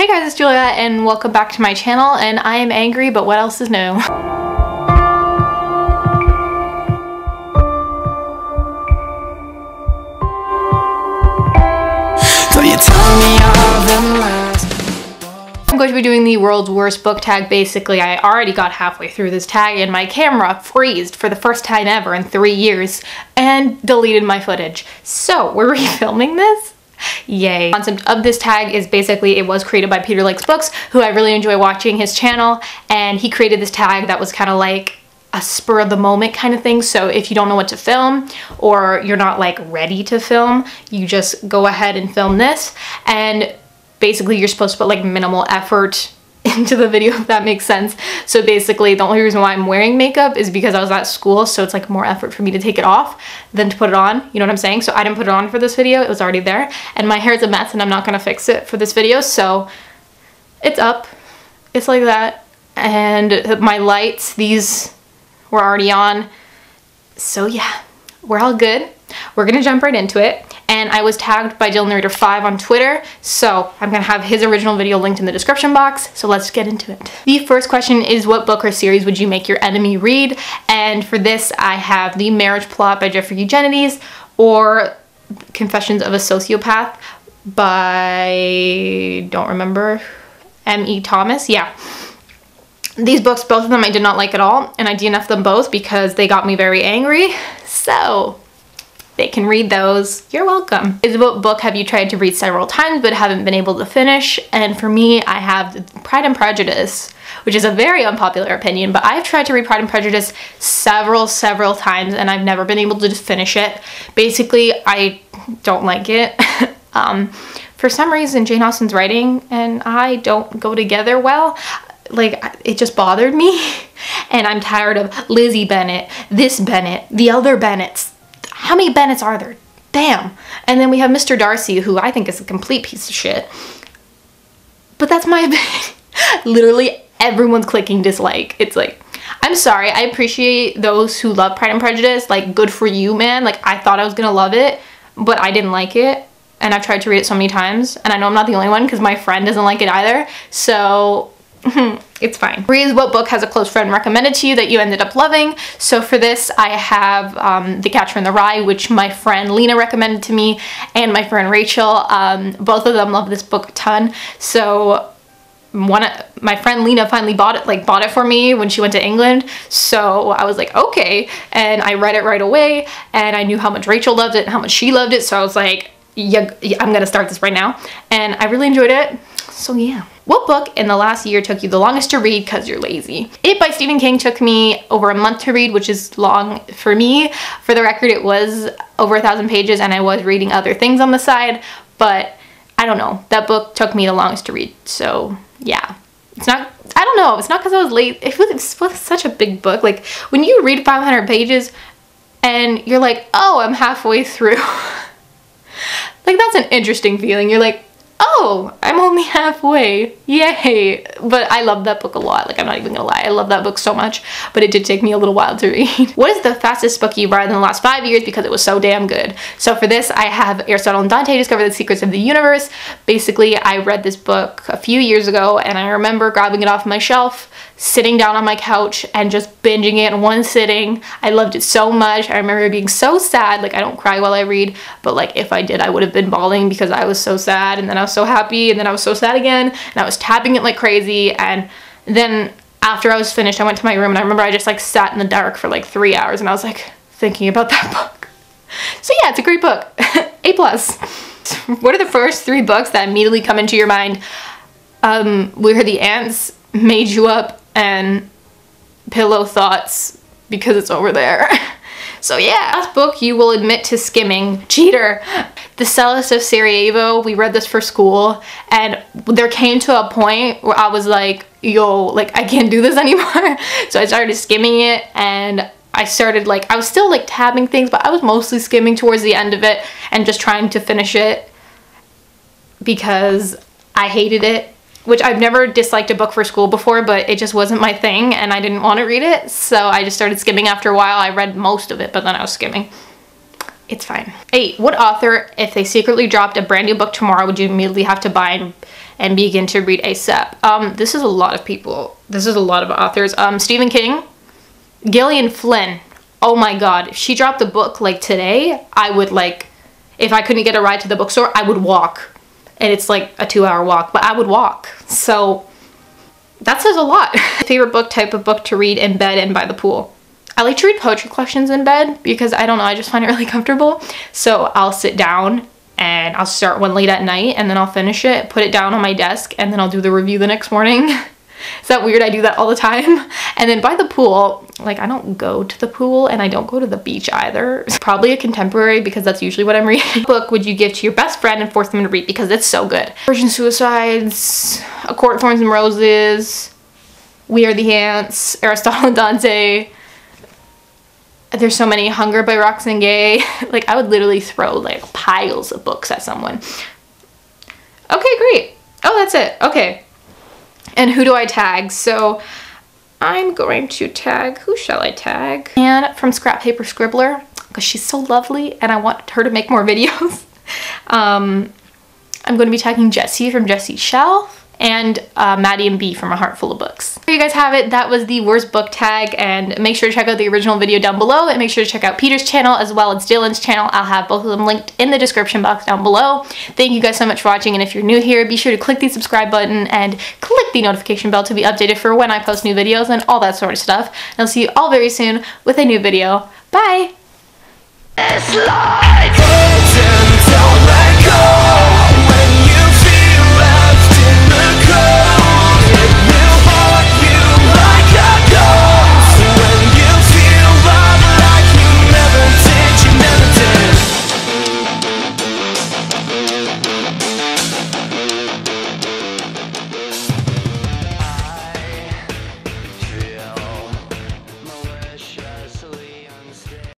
Hey guys, it's Julia and welcome back to my channel, and I am angry, but what else is new? I'm going to be doing the world's worst book tag. Basically, I already got halfway through this tag and my camera froze for the first time ever in 3 years and deleted my footage. So we're refilming this? Yay. The concept of this tag is basically it was created by Peter Likes Books, who I really enjoy watching his channel, and he created this tag that was kind of like a spur of the moment kind of thing. So if you don't know what to film or you're not like ready to film, you just go ahead and film this, and basically you're supposed to put like minimal effort into the video, if that makes sense. So basically the only reason why I'm wearing makeup is because I was at school, so it's like more effort for me to take it off than to put it on, you know what I'm saying? So I didn't put it on for this video, it was already there, and my hair's a mess and I'm not gonna fix it for this video, so it's up, it's like that. And my lights, these were already on, so yeah, we're all good. We're gonna jump right into it. And I was tagged by DylanReader5 on Twitter, so I'm gonna have his original video linked in the description box, so let's get into it. The first question is, what book or series would you make your enemy read? And for this, I have The Marriage Plot by Jeffrey Eugenides, or Confessions of a Sociopath by, don't remember, M.E. Thomas, yeah. These books, both of them I did not like at all, and I DNF'd them both because they got me very angry, so they can read those. You're welcome. What book have you tried to read several times but haven't been able to finish? And for me, I have Pride and Prejudice, which is a very unpopular opinion, but I've tried to read Pride and Prejudice several times and I've never been able to just finish it. Basically, I don't like it. For some reason, Jane Austen's writing and I don't go together well. Like, it just bothered me. And I'm tired of Lizzie Bennet, this Bennet, the other Bennets. How many Bennets are there? Damn. And then we have Mr. Darcy, who I think is a complete piece of shit. But that's my opinion. Literally everyone's clicking dislike. It's like, I'm sorry, I appreciate those who love Pride and Prejudice. Like, good for you, man. Like, I thought I was gonna love it, but I didn't like it. And I've tried to read it so many times. And I know I'm not the only one because my friend doesn't like it either. So it's fine. Read what book has a close friend recommended to you that you ended up loving. So for this, I have The Catcher in the Rye, which my friend Lena recommended to me, and my friend Rachel. Both of them love this book a ton. So my friend Lena finally bought it for me when she went to England. So I was like, okay, and I read it right away, and I knew how much Rachel loved it and how much she loved it. So I was like, yeah, I'm gonna start this right now, and I really enjoyed it. So yeah. What book in the last year took you the longest to read because you're lazy? It by Stephen King took me over a month to read, which is long for me. For the record, it was over 1,000 pages and I was reading other things on the side, but I don't know. That book took me the longest to read, so yeah. It's not, I don't know, it's not because I was late. It was such a big book. Like, when you read 500 pages and you're like, oh, I'm halfway through. Like, that's an interesting feeling. You're like, oh, I'm only halfway, yay. But I love that book a lot, like, I'm not even gonna lie, I love that book so much, but it did take me a little while to read. What is the fastest book you've read in the last 5 years because it was so damn good? So for this, I have Aristotle and Dante Discover the Secrets of the Universe. Basically, I read this book a few years ago, and I remember grabbing it off my shelf, sitting down on my couch, and just binging it in one sitting. I loved it so much. I remember being so sad. Like, I don't cry while I read, but like, if I did, I would have been bawling because I was so sad, and then I was so happy, and then I was so sad again, and I was tapping it like crazy. And then after I was finished, I went to my room, and I remember I just like sat in the dark for like 3 hours, and I was like thinking about that book. So yeah, it's a great book. A+. What are the first 3 books that immediately come into your mind? Where the Ants Made You Up and Pillow Thoughts, because it's over there. So yeah, last book you will admit to skimming. Cheater. The Cellist of Sarajevo. We read this for school, and there came to a point where I was like, yo, like, I can't do this anymore. So I started skimming it, and I started like, I was still like tabbing things, but I was mostly skimming towards the end of it and just trying to finish it because I hated it. Which, I've never disliked a book for school before, but it just wasn't my thing and I didn't want to read it, so I just started skimming after a while. I read most of it, but then I was skimming. It's fine. 8. What author, if they secretly dropped a brand new book tomorrow, would you immediately have to buy and begin to read ASAP. This is a lot of people. This is a lot of authors. Stephen King, Gillian Flynn. Oh my god, if she dropped a book like today, I would like, if I couldn't get a ride to the bookstore, I would walk. And it's like a 2-hour walk, but I would walk. So that says a lot. Favorite book, type of book to read in bed and by the pool. I like to read poetry collections in bed because I don't know, I just find it really comfortable. So I'll sit down and I'll start one late at night and then I'll finish it, put it down on my desk, and then I'll do the review the next morning. Is that weird? I do that all the time. And then by the pool, like I don't go to the pool and I don't go to the beach either. It's probably a contemporary because that's usually what I'm reading. What book would you give to your best friend and force them to read because it's so good? Virgin Suicides, A Court of Thorns and Roses, We Are the Ants, Aristotle and Dante. There's so many. Hunger by Roxane Gay. Like I would literally throw like piles of books at someone. Okay, great. Oh, that's it. Okay. And who do I tag? So I'm going to tag, who shall I tag? Anne from Scrap Paper Scribbler, because she's so lovely and I want her to make more videos. I'm going to be tagging Jessie from Jessie's Shelf, and Maddie and Bee from A Heart Full of Books. There you guys have it. That was the worst book tag, and make sure to check out the original video down below, and make sure to check out Peter's channel as well as Dylan's channel. I'll have both of them linked in the description box down below. Thank you guys so much for watching, and if you're new here, be sure to click the subscribe button and click the notification bell to be updated for when I post new videos and all that sort of stuff. And I'll see you all very soon with a new video. Bye!